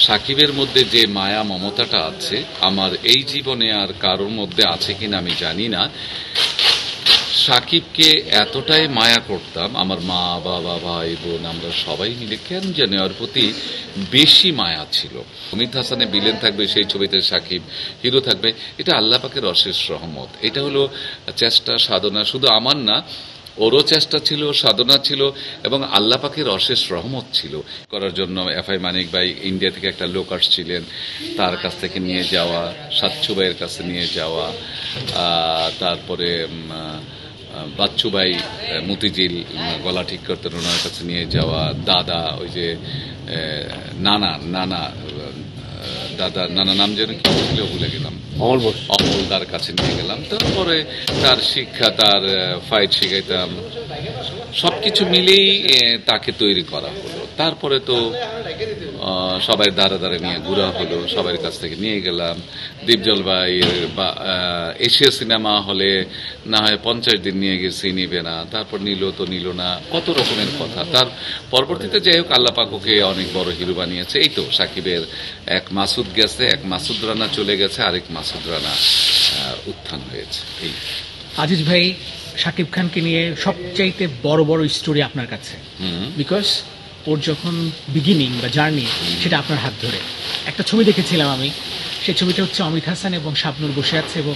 সাকিবের মধ্যে যে মায়া মমতাটা আছে আমার এই জীবনে আর কারোর মধ্যে আছে কিনা আমি জানি না। সাকিবকে এতটাই মায়া করতাম, আমার মা বাবা ভাই বোন আমরা সবাই মিলে কেন জানি ওর প্রতি বেশি মায়া ছিল। অমিত হাসানে বিলেন থাকবে সেই ছবিতে সাকিব হিরো থাকবে, এটা আল্লাহ পাকের অশেষ রহমত। এটা হলো চেষ্টা সাধনা, শুধু আমার না ওরও চেষ্টা ছিল, সাধনা ছিল এবং আল্লাহ পাকের অশেষ রহমত ছিল করার জন্য। এফআই মানিক ভাই ইন্ডিয়া থেকে একটা লোক আসছিলেন, তার কাছ থেকে নিয়ে যাওয়া, সাচ্ছু ভাইয়ের কাছে নিয়ে যাওয়া, তারপরে বাচ্চু ভাই মতিঝিল গলা ঠিক করতেন ওনার কাছে নিয়ে যাওয়া, দাদা ওই যে নানা নানা দাদা নানা নাম যেন কি ছিল ভুলে গেলাম, অমলদার কাছে নিয়ে গেলাম। তারপরে তার শিক্ষা, তার ফাইট শিখাইতাম, সবকিছু মিলেই তাকে তৈরি করা হলো। তারপরে তো সবাই দ্বারা দ্বারা নিয়ে ঘুরা হলো, সবার কাছ থেকে নিয়ে গেলাম। দীপজল ভাই বা এশিয়া সিনেমা হলে না হয় 50 দিন নিয়ে গেছি, নিবে না, তারপর নিল তো নিল না, কত রকমের কথা। তার পরবর্তীতে যাই হোক আল্লাহ পাক ওকে অনেক বড় হিরো বানিয়েছে। এই তো সাকিবের এক মাসুদ গেছে, এক মাসুদ রানা চলে গেছে, আরেক মাসুদ রানা উত্থান হয়েছে। এই আজিজ ভাই শাকিব খানকে নিয়ে সবচাইতে বড় বড় স্টোরি আপনার কাছে, বিকজ ওর যখন বিগিনিং বা জার্নি সেটা আপনার হাত ধরে। একটা ছবি দেখেছিলাম আমি, সেই ছবিটা হচ্ছে অমিত হাসান এবং শাবনূর বসে আছে এবং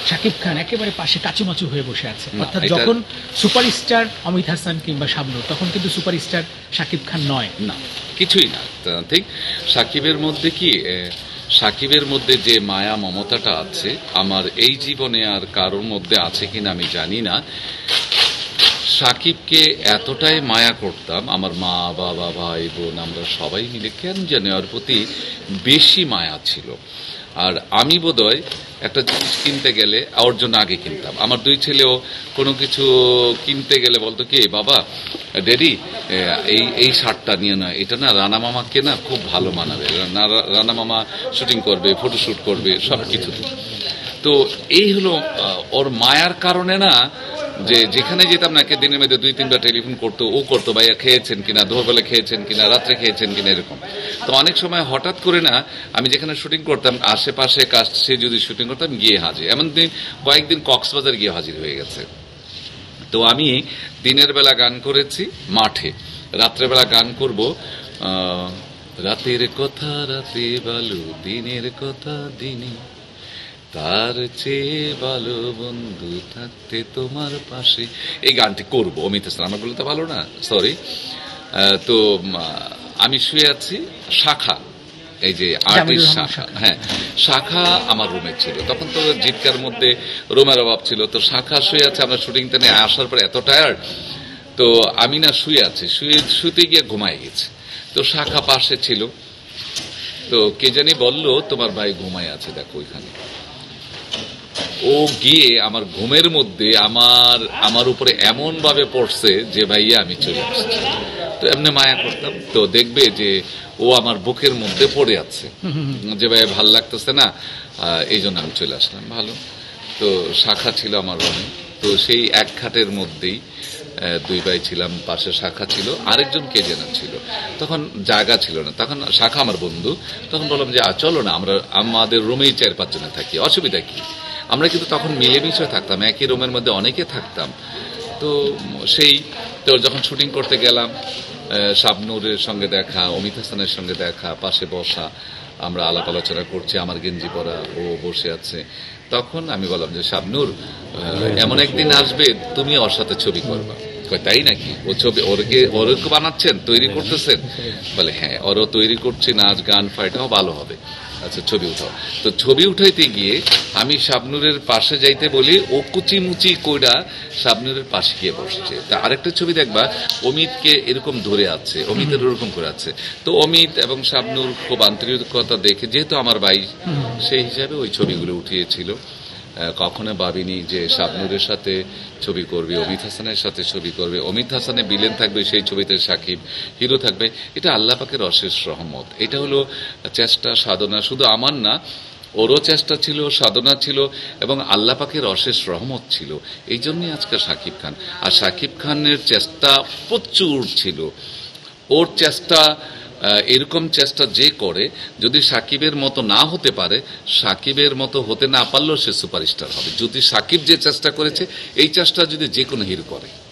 শাকিব খান একেবারে পাশে কাচুমাচু হয়ে বসে আছে। অর্থাৎ যখন সুপারস্টার অমিত হাসান কিংবা শাবনূর, তখন কিন্তু সুপারস্টার শাকিব খান নয়, না কিছুই না। ঠিক সাকিবের মধ্যে কি, সাকিবের মধ্যে যে মায়া মমতাটা আছে আমার এই জীবনে আর কারোর মধ্যে আছে কিনা আমি জানি না। সাকিবকে এতটাই মায়া করতাম, আমার মা বাবা ভাই বোন আমরা সবাই মিলে কেন জানি ওর প্রতি বেশি মায়া ছিল। আর আমি বোধহয় একটা জিনিস কিনতে গেলে ওর জন্য আগে কিনতাম। আমার দুই ছেলেও কোনো কিছু কিনতে গেলে বলতো কি, বাবা ড্যাডি এই শার্টটা নিয়ে না, এটা না রানা মামাকে না খুব ভালো মানাবে, রানা মামা শুটিং করবে, ফটোশুট করবে, সব কিছু। তো এই হলো ওর মায়ার কারণে না, যে যেখানে যেতাম না দিনের মধ্যে 2-3বার টেলিফোন করতো, ও করতো ভাইয়া খেয়েছেন কিনা, দুপুরবেলা খেয়েছেন কিনা, রাত্রে খেয়েছেন কিনা, এরকম। তো অনেক সময় হঠাৎ করে না আমি যেখানে শুটিং করতাম আশেপাশে কাছে যদি শুটিং করতাম গিয়ে হাজির, এমন দিন কয়েকদিন কক্সবাজার গিয়ে হাজির হয়ে গেছে। তো আমি দিনের বেলা গান করেছি মাঠে, রাত্রেবেলা গান করব রাতের কথা রাতে বলো, দিনের কথা দিনে, তার চেয়ে ভালো বন্ধু থাকতে তোমার পাশে। এই গানটি করবো অমিত হাসান, আমার বলতে ভালো না, সরি। তো আমি শুয়ে আছি, শাখা এই যে আর্টিস্ট শাখা, হ্যাঁ শাখা আমার রুমে ছিল, তখন তো জিটকার মধ্যে রুমের অভাব ছিল। তো শাখা শুয়ে আছে, আমরা শুটিং তে আসার পর এত টায়ার্ড, তো আমি না শুয়ে আছি, শুতে গিয়ে ঘুমাই গেছি। তো শাখা পাশে ছিল, তো কে জানি বলল তোমার ভাই ঘুমায় আছে, দেখো ওইখানে। ও গিয়ে আমার ঘুমের মধ্যে আমার উপরে এমন ভাবে পড়ছে যে ভাইয়া আমি চলে আসছি। তো এমনি মায়া করতাম, তো দেখবে যে ও আমার বুকের মধ্যে পড়ে আছে, যে ভাই ভাল লাগতেছে না, এই জন্য আমি চলে আসলাম। ভালো। তো শাখা ছিল আমার রুমে, তো সেই এক খাটের মধ্যেই দুই ভাই ছিলাম, পাশে শাখা ছিল, আরেকজন কে যেন ছিল, তখন জায়গা ছিল না। তখন শাখা আমার বন্ধু, তখন বললাম যে চলো না আমরা আমাদের রুমেই 4-5 জনে থাকি, অসুবিধা কি। আমরা কিন্তু তখন মিলেমিশে থাকতাম, একই রুমের মধ্যে অনেকে থাকতাম। তো সেই তো যখন শুটিং করতে গেলাম, শাবনূরের সঙ্গে দেখা, অমিত হাসানের সঙ্গে দেখা, পাশে বসা, আমরা আলাপ আলোচনা করছি, আমার গেঞ্জি পরা, ও বসে আছে। তখন আমি বললাম যে শাবনূর এমন একদিন আসবে তুমি ওর সাথে ছবি করবা। তাই নাকি, ও ছবি ওরকে বানাচ্ছেন, তৈরি করতেছেন? বলে হ্যাঁ, ওরও তৈরি করছি, নাচ গান ফাইটাও ভালো হবে, আচ্ছা ছবি উঠাও। তো ছবি উঠাইতে গিয়ে আমি শাবনূরের পাশে যাইতে বলি, ও কুচি মুচি কইরা শাবনূরের পাশে গিয়ে বসছে। তা আরেকটা ছবি দেখবা অমিতকে এরকম ধরে আছে, অমিতের ওরকম করে আছে। তো অমিত এবং শাবনূর খুব আন্তরিকতা দেখে, যেহেতু আমার ভাই সেই হিসাবে ওই ছবিগুলো উঠিয়েছিল। কখনো ভাবিনি যে শাবনূরের সাথে ছবি করবে, অমিত হাসানের সাথে ছবি করবে, অমিত হাসানে বিলেন থাকবে সেই ছবিতে সাকিব হিরো থাকবে, এটা আল্লাহ পাকের অশেষ রহমত। এটা হলো চেষ্টা সাধনা, শুধু আমার না ওরও চেষ্টা ছিল, সাধনা ছিল এবং আল্লাহ পাকের অশেষ রহমত ছিল। এই জন্যই আজকে সাকিব খান। আর সাকিব খানের চেষ্টা প্রচুর ছিল, ওর চেষ্টা এরকম চেষ্টা যে করে, যদি সাকিবের মতো না হতে পারে, সাকিবের মতো হতে না পারলেও সে সুপারস্টার হবে। যদি সাকিব যে চেষ্টা করেছে এই চেষ্টা যদি যে কোনো হিরো করে।